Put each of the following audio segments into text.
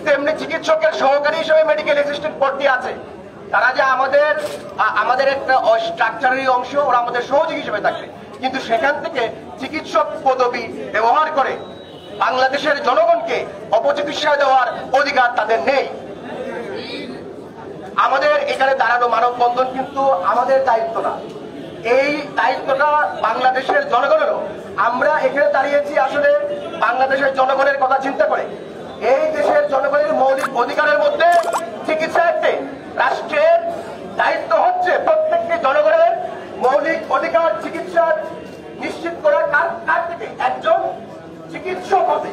তেমনি চিকিৎসকের সহকারী হিসেবে মেডিকেল অ্যাসিস্ট্যান্ট ভর্তি আছে। তারা যে আমাদের একটা স্ট্রাকচারেরই অংশ, ওরা আমাদের সহযোগী হিসেবে থাকবে, কিন্তু সেখান থেকে চিকিৎসক পদবি ব্যবহার করে বাংলাদেশের জনগণকে অপচিকিৎসা দেওয়ার অধিকার তাদের নেই। আমাদের এখানে দাঁড়ানো মানববন্ধন কিন্তু আমাদের দায়িত্ব না, এই দায়িত্বটা বাংলাদেশের জনগণেরও। আমরা এখানে দাঁড়িয়েছি আসলে বাংলাদেশের জনগণের কথা চিন্তা করে। এই দেশের জনগণের মৌলিক অধিকারের মধ্যে চিকিৎসা একটি। রাষ্ট্রের দায়িত্ব হচ্ছে প্রত্যেকটি জনগণের মৌলিক অধিকার চিকিৎসার নিশ্চিত করা। কার থেকে? একজন চিকিৎসক হতে।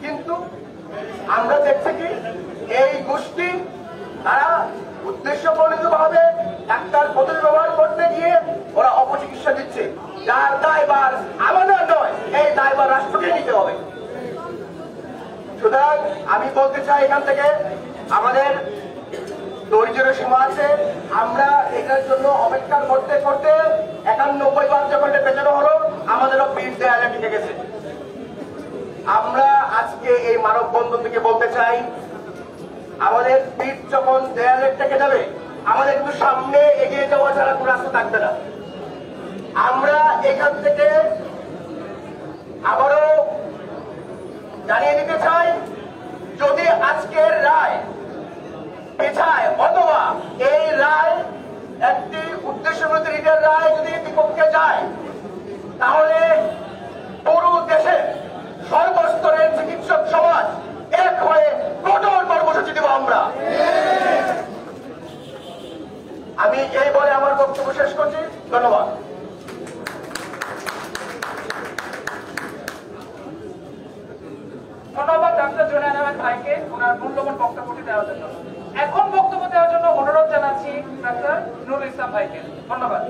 কিন্তু আমরা দেখছি কি এই গোষ্ঠী তারা উদ্দেশ্যপ্রণীত ভাবে ডাক্তার পদ্ধতি ব্যবহার করতে গিয়ে ওরা অপচিকিৎসা দিচ্ছে, যার দায়ভার আমাদের নয়, এই দায়ভার রাষ্ট্রকে নিতে হবে। সুতরাং আমি বলতে চাই এখান থেকে আমাদের ধৈর্যের সীমা আছে। আমরা এটার জন্য অপেক্ষা করতে করতে 91 বার যখন পেছানো হলো আমাদেরও পিঠ দেয়ালে টিকে গেছে। আমরা আজকে এই মানববন্ধন থেকে বলতে চাই আমাদের পিঠ যখন দেয়ালে টেকে যাবে আমাদের কিন্তু সামনে এগিয়ে যাওয়া ছাড়া কোনো রাস্তা থাকবে না। আমরা এখান থেকে আবারও জানিয়ে দিতে চাই, যদি আজকের রায় পেছায় অথবা এই রায় একটি উদ্দেশ্যমূলক রিটের রায় যদি বিপক্ষে যায়, তাহলে পুরো দেশে সর্বস্তরের চিকিৎসক সমাজ এক হয়ে কঠোর কর্মসূচি দেব আমরা। আমি এই বলে আমার বক্তব্য শেষ করছি। ধন্যবাদ। ধন্যবাদ ডাক্তার জুনায়েদ আহমেদ ভাইকে ওনার মূল্যবান বক্তব্যটি দেওয়ার জন্য। এখন বক্তব্য দেওয়ার জন্য অনুরোধ জানাচ্ছি ডাক্তার নুরুল ইসলাম ভাইকে। ধন্যবাদ।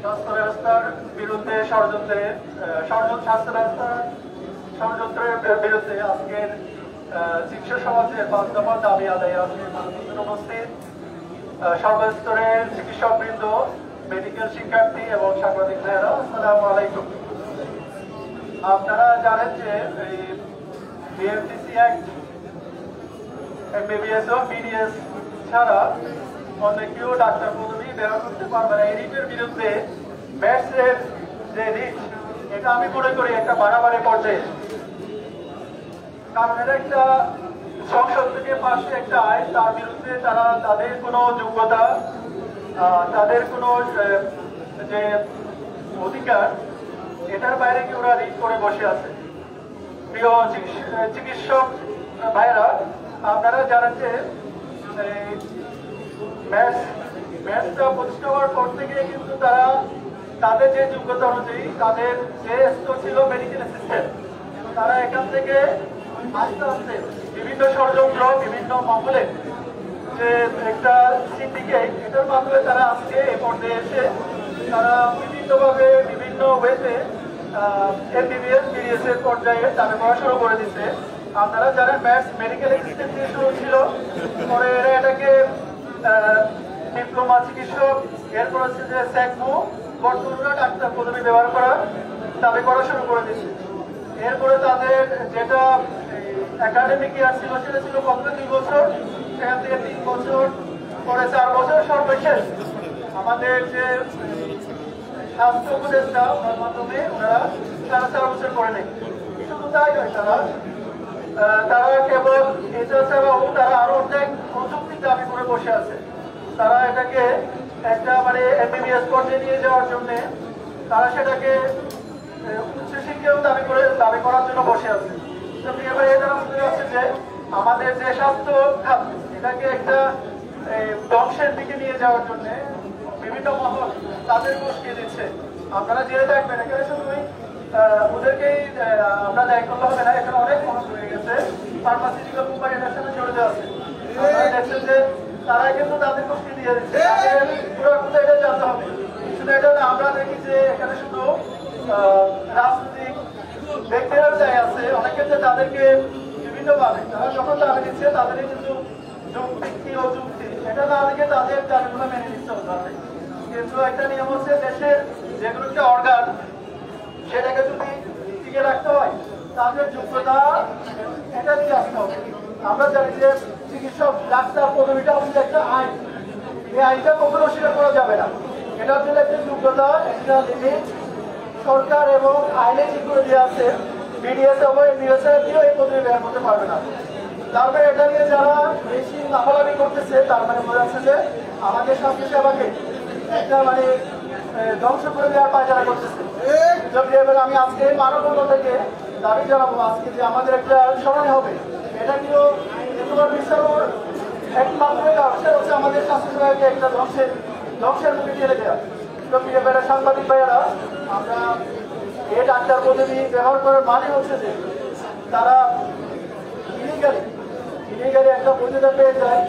স্বাস্থ্য ব্যবস্থার বিরুদ্ধে ষড়যন্ত্রের বিরুদ্ধে আজকের চিকিৎসা সমাজের 5 দফা দাবি আদায়ে উপস্থিত সর্বস্তরের চিকিৎসক বৃন্দ, মেডিকেল শিক্ষার্থী এবং সাংবাদিক ভাইয়েরা, আসসালামু আলাইকুম। আপনারা জানেন যে এই বিএমটিসি অ্যাক্ট এমবিবিএস ও বিডিএস ছাড়া অন্য কেউ ডাক্তার পদবি ব্যবহার করতে পারবে না। এই রিটের বিরুদ্ধে ম্যাটসের যে রিট, এটা আমি মনে করি একটা বাড়াবাড়ি পর্যায়ে। কারণ এটা একটা সংসদ থেকে পাশে একটা আইন, তার বিরুদ্ধে তাদের কোনো যোগ্যতা, তাদের কোনো যে অধিকার, এটার বাইরে কি ওরা রিট করে বসে আছে। প্রিয় চিকিৎসক ভাইরা, আপনারা জানেন যে ম্যাথসটা প্রতিষ্ঠা হওয়ার পর থেকে কিন্তু তাদের যে যোগ্যতা অনুযায়ী তাদের যে স্তর ছিল মেডিকেল অ্যাসিস্ট্যান্ট, তারা এখান থেকে আস্তে আস্তে বিভিন্ন ষড়যন্ত্র, বিভিন্ন মহলে যে একটা সিন্ডিকেট, এটার মাধ্যমে তারা আজকে এই পর্যায়ে এসে তারা বিভিন্নভাবে বিভিন্ন ওয়েতে এমবিবিএস বিডিএস এর পর্যায়ে দাবি করা শুরু করে দিচ্ছে। আপনারা জানেন ম্যাথস মেডিকেল অ্যাসিস্ট্যান্ট দিয়ে শুরু ছিল, পরে এটাকে ডিপ্লোমা চিকিৎসক, এরপর হচ্ছে যে স্যাকমো, বর্তমানে ডাক্তার পদবি ব্যবহার করার দাবি করা শুরু করে দিচ্ছে। এরপরে তাদের যেটা একাডেমিক ইয়ার ছিল সেটা ছিল কমপ্লিট 2 বছর, সেখান থেকে 3 বছর, পরে 4 বছর, সর্বশেষ আমাদের যে স্বাস্থ্য উপদেষ্টা ওনার মাধ্যমে ওনারা 4.5 বছর করে নেই। শুধু তাই নয়, তারা কেবল এটা ছাড়াও তারা আরো অনেক প্রযুক্তির দাবি করে বসে আছে। তারা এটাকে একটা মানে এমবিবিএস পর্যায়ে নিয়ে যাওয়ার জন্য তারা সেটাকে উচ্চশিক্ষাও দাবি করার জন্য বসে আছে। এটার মধ্যে হচ্ছে যে আমাদের যে স্বাস্থ্য খাত, এটাকে একটা ধ্বংসের দিকে নিয়ে যাওয়ার জন্য বিভিন্ন মহল তাদের গোষ্ঠী দিচ্ছে। আপনারা জেনে দেখবেন, এখানে শুধুই ওদেরকেই আমরা দায়ী করতে হবে না, এখানে অনেক মানুষ হয়ে গেছে ফার্মাসিউটিক্যাল কোম্পানি এটার সাথে জড়িত আছে। আপনারা দেখছেন যে তারা কিন্তু তাদের গোষ্ঠী দিয়ে দিচ্ছে, এটা জানতে হবে। শুধু এটা না, আমরা দেখি যে এখানে শুধু রাজনৈতিক ব্যক্তিরাও যাই আছে, অনেক ক্ষেত্রে তাদেরকে বিভিন্নভাবে তারা যখন দাবি দিচ্ছে তাদেরই কিন্তু যুক্তি ও যুক্তি এটা না দেখে তাদের দাবিগুলো মেনে নিতে হবে। কিন্তু একটা নিয়ম হচ্ছে দেশের যেগুলো একটা অর্গান, সেটাকে যদি টিকে রাখতে হয় তাদের যোগ্যতা এটা নিয়ে আসতে হবে। আমরা জানি যে চিকিৎসক ডাক্তার পদবিটা হচ্ছে একটা আইন, এই আইনটা কখনো অস্বীকার করা যাবে না। এটার জন্য একটা যোগ্যতা, একটা লিমিট সরকার এবং আইনে ঠিক করে দেওয়া আছে। বিডিএস এবং এমবিএসএর দিয়েও এই পদবি ব্যবহার করতে পারবে না। তারপরে এটা নিয়ে যারা বেশি লাফালাফি করতেছে তার মানে বোঝা যাচ্ছে যে আমাদের স্বাস্থ্য সেবাকে একটা মানে ধ্বংস করে দেওয়ার পায়চারা করতেছে। যদি এবার আমি আজকে মানববন্ধন থেকে দাবি জানাবো আজকে যে আমাদের একটা স্মরণ হবে, এটা কিন্তু তোমার বিশ্বের একমাত্র কারণ সেটা হচ্ছে আমাদের স্বাস্থ্য সেবাকে একটা ধ্বংসের মুখে ঠেলে দেওয়া। তো এবারে সাংবাদিক ভাইয়েরা, আমরা এই ডাক্তার পদ্ধতি ব্যবহার করার মানে হচ্ছে যে তারা ইলিগালি একটা বৈধতা পেয়ে যায়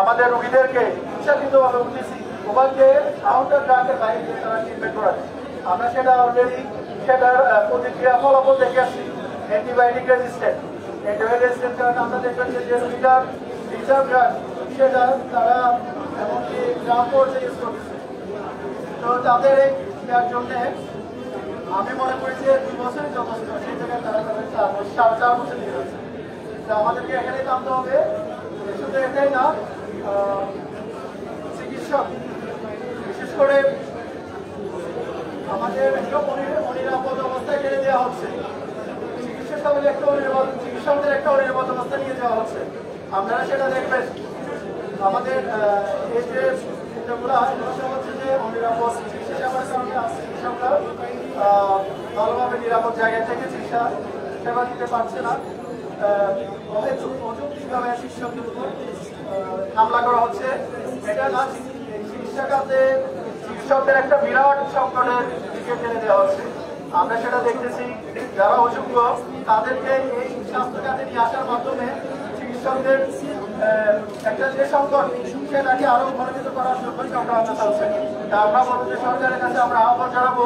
আমাদের রোগীদেরকে ইচ্ছাকৃতভাবে উঠেছি ওখানকে কাউন্টার ড্রাগের বাইরে দিয়ে তারা ট্রিটমেন্ট করা যায়। আমরা সেটা অলরেডি সেটার প্রতিক্রিয়া ফলাফল দেখে আসছি। অ্যান্টিবায়োটিক রেজিস্ট্যান্ট কারণে আমরা দেখবেন যে রোগীটার রিজার্ভ ড্রাগ সেটা তারা এমনকি গ্রাম পর্যায়ে ইউজ করতেছে। তো তাদের এই জন্যে আমি মনে করি যে 2 বছরই যথেষ্ট, সেই জায়গায় তারা তাদের 4 বছর নিয়ে যাচ্ছে। আমাদেরকে এখানেই জানতে হবে, শুধু এটাই না, চিকিৎসক বিশেষ করে আমাদের অনিরাপদ অবস্থায় টেনে দেওয়া হচ্ছে, চিকিৎসকদের একটা অনিরাপদ অবস্থা নিয়ে যাওয়া হচ্ছে। আপনারা সেটা দেখবেন আমাদের এই যে যেগুলো হচ্ছে যে অনিরাপদ চিকিৎসা সেবার কারণে চিকিৎসকরা ভালোভাবে নিরাপদ জায়গা থেকে চিকিৎসা সেবা দিতে পারছে না। অযৌক্তিকভাবে চিকিৎসকদের উপর হামলা করা হচ্ছে। এটা না, চিকিৎসা খাতে চিকিৎসকদের একটা বিরাট সংকটের দিকে ঠেলে দেওয়া হচ্ছে। আমরা সেটা দেখতেছি, যারা অযোগ্য তাদেরকে এই স্বাস্থ্য খাতে নিয়ে আসার মাধ্যমে চিকিৎসকদের একটা যে সংকট সেটাকে আরো মনোনীত করার জন্য চক্রান্ত চলছে। তা আমরা বলবো যে সরকারের কাছে আমরা আহ্বান জানাবো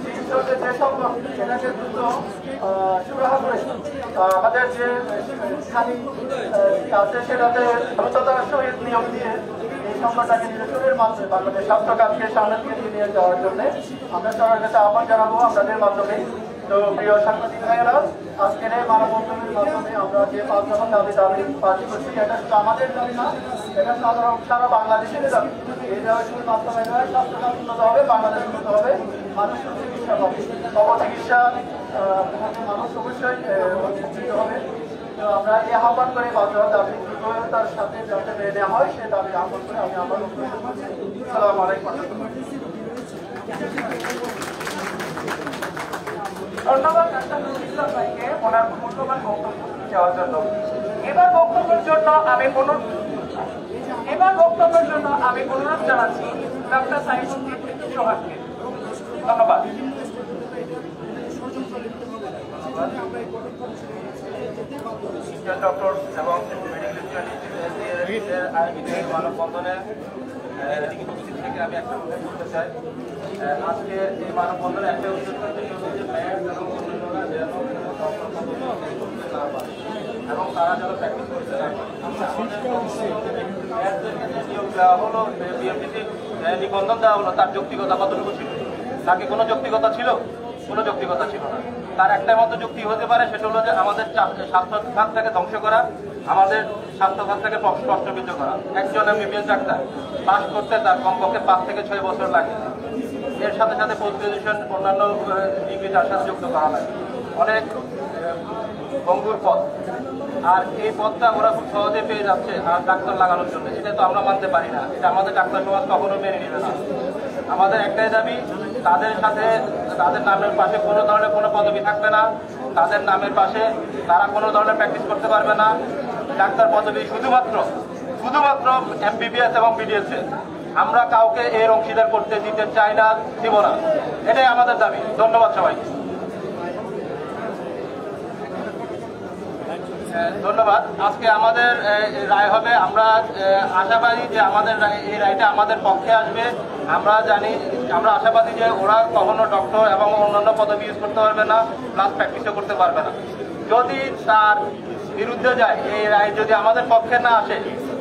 চিকিৎসকদের যে সংকট সেটাকে দ্রুত সুরাহা করে আমাদের যে স্থানীয় কাছে সেটাতে দ্রুততার সহিত নিয়ম দিয়ে এই সংকটটাকে নিরসনের মাধ্যমে বাংলাদেশ স্বাস্থ্য খাতকে সামনের দিকে নিয়ে যাওয়ার জন্য আমরা সরকারের কাছে আহ্বান জানাবো আপনাদের মাধ্যমে। তো প্রিয় সাংবাদিক ভাইয়েরা, আজকের এই মানববন্ধনের মাধ্যমে আমরা যে 5 দফা দাবি পালন করছি, এটা শুধু আমাদের দাবি না, এটা সাধারণ সারা বাংলাদেশের দাবি। এই দাবি শুধু বাস্তবায়ন হয়, স্বাস্থ্যখাত উন্নত হবে, বাংলাদেশ উন্নত হবে, মানুষ চিকিৎসা পাবে, অপচিকিৎসা মানুষ অবশ্যই উপকৃত হবে। তো আমরা এই আহ্বান করে 5 দফা দাবি দ্রুততার সাথে যাতে মেনে নেওয়া হয় সে দাবি আহ্বান করে আমি আমার বক্তব্য করছি। আসসালামু আলাইকুম। ধন্যবাদ ডাক্তার নুরুল ইসলাম ভাইকে ওনার মূল্যবান বক্তব্য দেওয়ার জন্য। এবার বক্তব্যের জন্য আমি অনুরোধ জানাচ্ছি ডাক্তার সাইফুদ্দিন সোহাগকে। ধন্যবাদ। ডক্টর এবং মেডিকেল আয়োজিত মানববন্ধনে উপস্থিত থেকে আমি একটা উল্লেখ করতে চাই। আজকে এই মানববন্ধনে একটা উদ্দেশ্য এবং তারা যেন প্র্যাকটিস করতে পারে। নিয়োগ দেওয়া হলো, বিএমপিতে নিবন্ধন দেওয়া হলো, তার যৌক্তিকতা কতটুকু ছিল? তাকে কোনো যৌক্তিকতা ছিল? কোনো যৌক্তিকতা ছিল না। তার একটা মতো যুক্তি হতে পারে, সেটা হলো যে আমাদের স্বাস্থ্য খাতটাকে ধ্বংস করা, আমাদের স্বাস্থ্য খাতটাকে প্রশ্নবিদ্ধ করা। একজন এমবিবিএস ডাক্তার পাস করতে তার কমপক্ষে 5 থেকে 6 বছর লাগে। এর সাথে সাথে পোস্ট গ্রাজুয়েশন অন্যান্য ডিগ্রি তার সাথে যুক্ত করা লাগে। অনেক ভঙ্গুর পথ, আর এই পথটা ওরা খুব সহজে পেয়ে যাচ্ছে আর ডাক্তার লাগানোর জন্য। এটা তো আমরা মানতে পারি না, এটা আমাদের ডাক্তার সমাজ কখনো মেনে নেবে না। আমাদের একটাই দাবি, তাদের সাথে তাদের নামের পাশে কোনো ধরনের কোনো পদবি থাকবে না, তাদের নামের পাশে তারা কোনো ধরনের প্র্যাকটিস করতে পারবে না। ডাক্তার পদবি শুধুমাত্র এমবিবিএস এবং বিডিএস। আমরা কাউকে এর অংশীদার করতে দিতে চাই না, দিব না, এটাই আমাদের দাবি। ধন্যবাদ সবাইকে। ধন্যবাদ। আজকে আমাদের রায় হবে, আমরা আশাবাদী যে আমাদের এই রায়টা আমাদের পক্ষে আসবে। আমরা আশাবাদী যে ওরা কখনো ডক্টর এবং অন্যান্য পদবি ইউজ করতে পারবে না, প্লাস প্র্যাকটিসও করতে পারবে না। যদি তার বিরুদ্ধে যায়, এই রায় যদি আমাদের পক্ষে না আসে,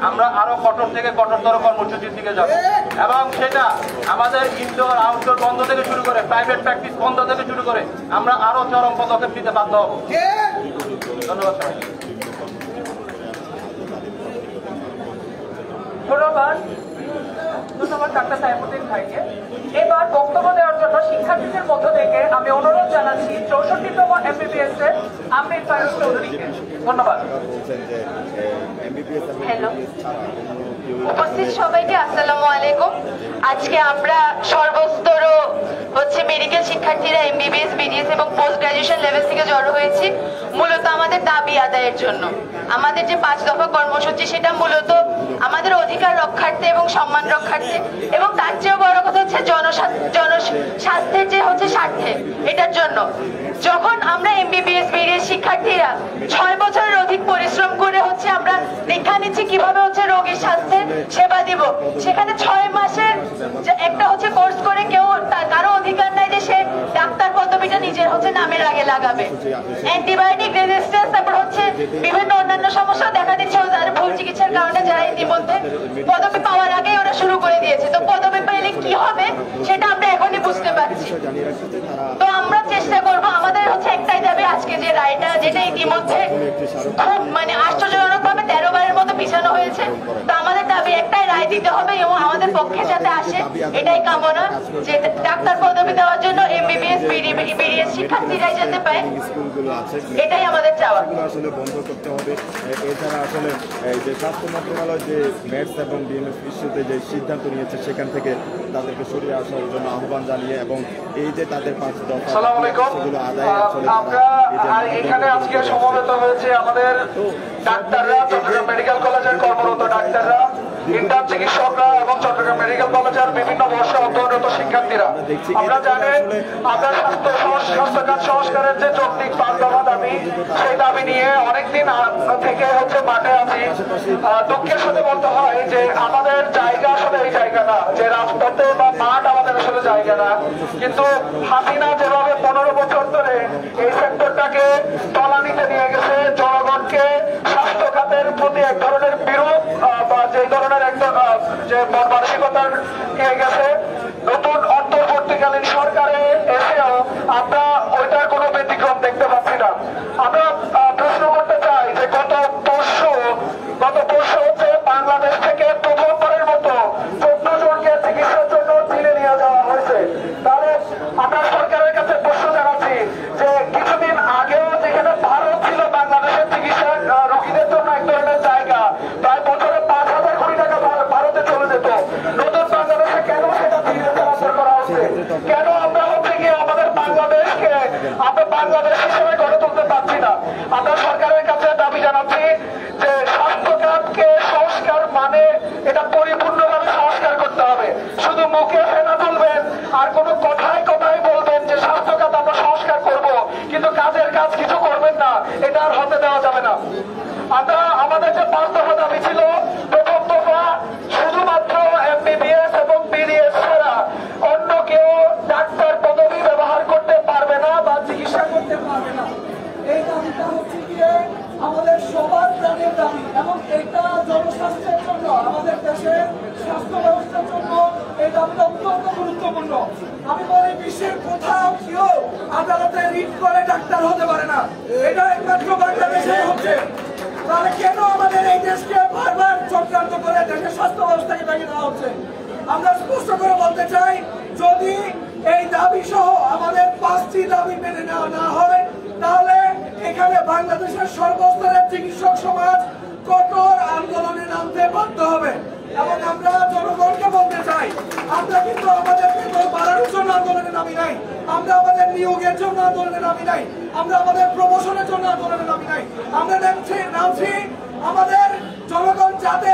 আমরা আরো কঠোর থেকে কঠোরতর কর্মসূচির দিকে যাব এবং সেটা আমাদের ইনডোর আউটডোর বন্ধ থেকে শুরু করে প্রাইভেট প্র্যাকটিস বন্ধ থেকে শুরু করে আমরা আরো চরম পদক্ষেপ নিতে বাধ্য হব। ধন্যবাদ সবাইকে। ধন্যবাদ ডাক্তার সাইফুদ্দিন ভাইকে। এবার বক্তব্য দেওয়ার জন্য শিক্ষার্থীদের মধ্য থেকে আমি অনুরোধ জানাচ্ছি 64তম MBBS এর আমির ফারুক চৌধুরীকে। ধন্যবাদ। হ্যালো, উপস্থিত সবাইকে আসসালামু আলাইকুম। আজকে আমরা সর্বস্তর মেডিকেল শিক্ষার্থীরা MBBS, BDS এবং পোস্ট গ্রাজুয়েশন লেভেল থেকে জড়ো হয়েছি মূলত আমাদের দাবি আদায়ের জন্য। আমাদের যে 5 দফা কর্মসূচি সেটা মূলত আমাদের অধিকার রক্ষার্থে এবং সম্মান রক্ষার্থে, এবং তার চেয়েও বড় কথা হচ্ছে জনস্বাস্থ্যের যে স্বার্থে। এটার জন্য যখন আমরা MBBS, BDS শিক্ষার্থীরা 6 বছরের অধিক পরিশ্রম করে আমরা দীক্ষা নিচ্ছি কিভাবে রোগীর স্বাস্থ্যের সেবা দিব, সেখানে 6 মাসের যে একটা কোর্স করে কেউ কারো অধিকার নাই যে সে ডাক্তার পদবিটা নিজের নামের আগে লাগাবে। অ্যান্টিবায়োটিক রেজিস্ট্যান্স, তারপর বিভিন্ন অন্যান্য সমস্যা দেখা দিচ্ছে যারা ভুল চিকিৎসার কারণে যারা ইতিমধ্যে পদবি পাওয়ার আগেই ওরা শুরু করে দিয়েছে। তো পদবি পেলে কি হবে সেটা আমরা এখনই বুঝতে পারছি। তো আমরা চেষ্টা করব, আমাদের একটাই দাবি, আজকে যে রায়টা যেটা ইতিমধ্যে খুব আশ্চর্যজনক ভাবে 13 বারের মতো পিছানো হয়েছে, তো আমাদের দাবি একটাই, রায় দিতে হবে এবং আমাদের পক্ষে যাতে আসে এটাই কামনা, যে ডাক্তার পদবি দেওয়ার জন্য MBBS, BDS শিক্ষার্থীরাই যেতে পায়, এটাই আমাদের চাওয়া। আসলে বন্ধ করতে হবে। এছাড়া আসলে যে স্বাস্থ্য মন্ত্রণালয় যে ম্যাটস এবং ডিএমএস ইস্যুতে যে সিদ্ধান্ত নিয়েছে সেখান থেকে তাদেরকে সরিয়ে আসার জন্য আহ্বান জানিয়ে, এবং এই যে তাদের 5 দফা সেগুলো আদায় আমরা এখানে আজকে সমবেত হয়েছে আমাদের ডাক্তাররা, চট্টগ্রাম মেডিকেল কলেজের কর্মরত ডাক্তাররা, ইন্টার্ন চিকিৎসকরা এবং চট্টগ্রাম মেডিকেল কলেজের বিভিন্ন বর্ষে অধ্যয়নরত শিক্ষার্থীরা। আমরা জানেন আমরা স্বাস্থ্য খাত সংস্কারের যে যৌক্তিক 5 দফা দাবি, সেই দাবি নিয়ে অনেকদিন থেকে মাঠে আছি। দুঃখের সাথে বলতে হয় যে আমাদের জায়গা আসলে এই জায়গা না, যে রাজপথে বা মাঠ আমাদের আসলে জায়গা না। কিন্তু হাসিনা যেভাবে 15 বছর ধরে এই সেক্টরটাকে তলানিতে নিয়ে গেছে, জনগণকে স্বাস্থ্য খাতের প্রতি এক ধরনের বিরূপ বা যে ধরনের যে মানসিকতার নিয়ে গেছে, নতুন অন্তর্বর্তীকালীন সরকারে এসেও আমরা ওইটার কোনো ব্যতিক্রম দেখতে পাচ্ছি না। আমরা প্রশ্ন করতে চাই যে গত পরশু বাংলাদেশ থেকে প্রথমবারের মতো 14 জনকে চিকিৎসার জন্য চীনে নিয়ে যাওয়া হয়েছে। তাহলে আমরা সরকারের কাছে প্রশ্ন জানাচ্ছি যে কিছুদিন আগেও যেখানে ভারত ছিল বাংলাদেশের চিকিৎসা রোগীদের জন্য এক ধরনের জায়গা, প্রায় বছরে 5,000 কোটি টাকা ভারতে চলে যেত, নতুন বাংলাদেশে কেন সেটা চীনে স্থানান্তর করা হচ্ছে? কেন আমরা আমাদের বাংলাদেশকে আমরা বাংলাদেশ হিসেবে গড়ে তুলতে পারছি না? আমরা সরকারের কাছে দাবি জানাচ্ছি যে স্বাস্থ্য খাতকে সংস্কার মানে এটা পরিপূর্ণভাবে সংস্কার করতে হবে। শুধু মুখে ফেনা তুলবেন আর কোনো কথায় বলবেন যে স্বাস্থ্য খাত আমরা সংস্কার করব, কিন্তু কাজের কাজ কিছু করবেন না, এটা আর হতে দেওয়া যাবে না। আমরা আমাদের যে 5 দফা দাবি ছিল, প্রথম দফা শুধুমাত্র MBBS এবং BDS ছাড়া অন্য কেউ ডাক্তার পদবি ব্যবহার করতে পারবে না বা চিকিৎসা করতে পারবে না। এই দাবিটা গিয়ে আমাদের সবার প্রাণের দাবি, এবং এটা জনস্বাস্থ্যের জন্য, আমাদের দেশের স্বাস্থ্য ব্যবস্থার জন্য এই দাবিটা অত্যন্ত গুরুত্বপূর্ণ। আমি বলি বিশ্বের কোথাও কেউ আদালতে রিট করে ডাক্তার হতে পারে না, এটা একমাত্র বাংলাদেশে হচ্ছে। তাহলে কেন আমাদের এই দেশকে বারবার চক্রান্ত করে দেশের স্বাস্থ্য ব্যবস্থাকে ভেঙে দেওয়া হচ্ছে? আমরা স্পষ্ট করে বলতে চাই, যদি এই দাবি সহ আমাদের 5টি দাবি মেনে নেওয়া না হয়, তাহলে এখানে বাংলাদেশের সর্বস্তরের চিকিৎসক সমাজ কঠোর আন্দোলনে নামতে বাধ্য হবে। এবং আমরা জনগণকে বলতে চাই, আমরা কিন্তু আমাদের বেতন বাড়ানোর জন্য আন্দোলনে নামি নাই, আমরা আমাদের নিয়োগের জন্য আন্দোলনে নামি নাই, আমরা আমাদের প্রমোশনের জন্য আন্দোলনে নামি নাই। আমরা নামছি আমাদের জনগণ যাতে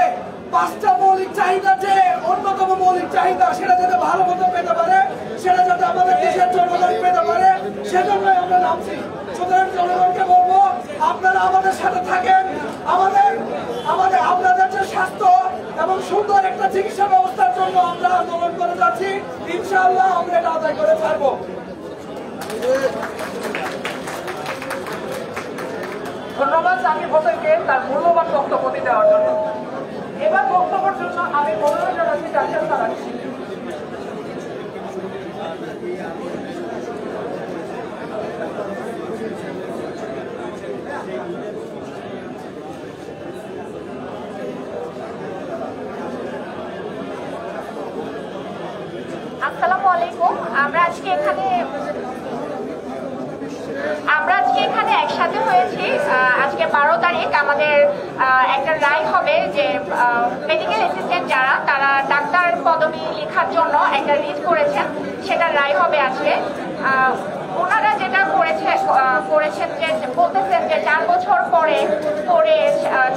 5টা মৌলিক চাহিদা, যে অন্যতম মৌলিক চাহিদা, সেটা যাতে ভালো মতো পেতে পারে, সেটা যাতে আমাদের দেশের জনগণ পেতে পারে, সেজন্যই আমরা নামছি। সুতরাং জনগণকে বলবো, আপনারা আমাদের সাথে থাকেন, আপনাদের যে স্বাস্থ্য এবং সুন্দর একটা চিকিৎসা ব্যবস্থার জন্য আমরা আন্দোলন করে যাচ্ছি। ইনশাআল্লাহ আমরা এটা আদায় করে ছাড়বো। ধন্যবাদ জাকির হোসেনকে তার মূল্যবান বক্তব্য দেওয়ার জন্য। এবার বক্তব্যের জন্য আমি অনুরোধ জানাচ্ছি ডাক্তার সারাকে। আসসালামু আলাইকুম। আমরা আজকে এখানে একসাথে হয়েছি। আজকে 12 তারিখ আমাদের একটা রায় হবে যে মেডিকেল অ্যাসিস্ট্যান্ট যারা তারা ডাক্তার পদবি লেখার জন্য একটা রিট করেছেন, সেটা রায় হবে আজকে। ওনারা যেটা করেছেন যে বলতেছেন যে 4 বছর পরে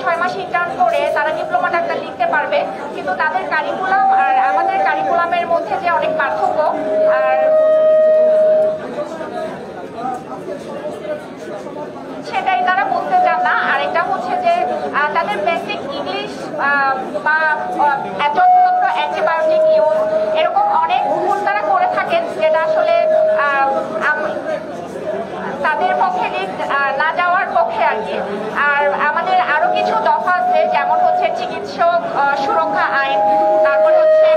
6 মাস ইন্টার্ন করে তারা ডিপ্লোমা ডাক্তার লিখতে পারবে, কিন্তু তাদের কারিকুলাম আর আমাদের কারিকুলামের মধ্যে যে অনেক পার্থক্য, আর সেটাই তারা বলতে চান না। আর এটা হচ্ছে যে তাদের বেসিক ইংলিশ বা অ্যান্টিবায়োটিক ইউজ এরকম অনেক ভুল তারা করে থাকেন, যেটা আসলে তাদের পক্ষে না যাওয়ার পক্ষে আর কি। আর আমাদের আরো কিছু দফা আছে, যেমন হচ্ছে চিকিৎসক সুরক্ষা আইন, তারপরে হচ্ছে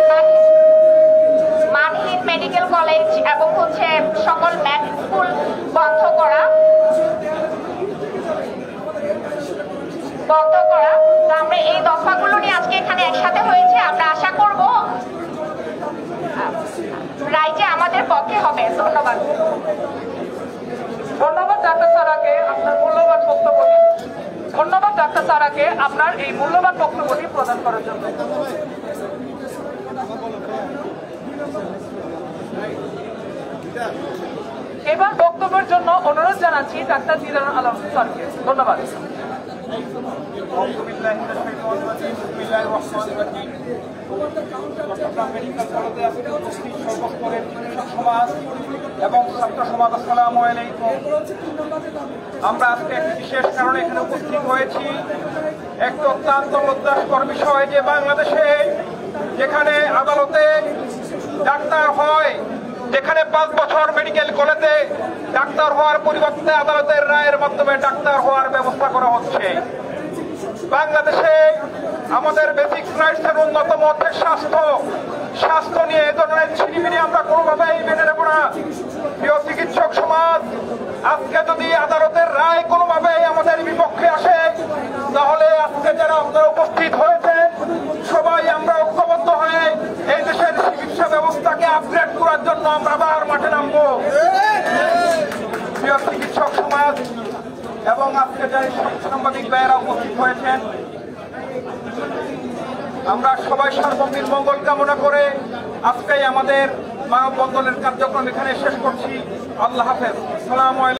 মানহীন মেডিকেল কলেজ এবং হচ্ছে সকল ম্যাথ স্কুল বন্ধ করা। তো আমরা এই দফাগুলো নিয়ে আজকে এখানে একসাথে হয়েছে। আমরা আশা করব রাইটে আমাদের পক্ষে হবে। ধন্যবাদ। ধন্যবাদ ডাক্তার সারাকে আপনার মূল্যবান বক্তব্যটি। ধন্যবাদ ডাক্তার সারাকে আপনার এই মূল্যবান বক্তব্যটি প্রদান করার জন্য। এবার বক্তব্যের জন্য অনুরোধ জানাচ্ছি ডাক্তার দিদার আলম স্যারকে। ধন্যবাদ। চট্টগ্রাম মেডিকেল কলেজে আজকে উপস্থিত সর্বস্তরের কৃষক সমাজ এবং ছাত্র সমাজ, আসসালামু আলাইকুম। আমরা আজকে একটি বিশেষ কারণে এখানে উপস্থিত হয়েছি। একটা অত্যন্ত লজ্জাস্কর বিষয় যে বাংলাদেশে যেখানে আদালতে ডাক্তার হয়, যেখানে 5 বছর মেডিকেল কলেজে ডাক্তার হওয়ার পরিবর্তে আদালতের রায়ের মাধ্যমে ডাক্তার হওয়ার ব্যবস্থা করা হচ্ছে। বাংলাদেশে আমাদের বেসিক রাইটসের অন্যতম হচ্ছে স্বাস্থ্য নিয়ে এ ধরনের ছিনিমিনি আমরা কোনোভাবেই মেনে নেব না। প্রিয় চিকিৎসক সমাজ, আজকে যদি আদালতের রায় কোনোভাবেই আমাদের বিপক্ষে আসে, তাহলে আজকে যারা আপনারা উপস্থিত হয়েছেন সবাই আমরা ঐক্যবদ্ধ হয়ে এই দেশের চিকিৎসা ব্যবস্থাকে আপগ্রেড করার জন্য আমরা আবার মাঠে নামবো। প্রিয় চিকিৎসক সমাজ এবং আজকে যে সাংবাদিক ভাইয়েরা উপস্থিত হয়েছেন, আমরা সবাই সার্বভৌমিক মঙ্গল কামনা করে আজকে আমাদের মানববন্ধনের কার্যক্রম এখানে শেষ করছি। আল্লাহ হাফেজ। আসসালামু আলাইকুম।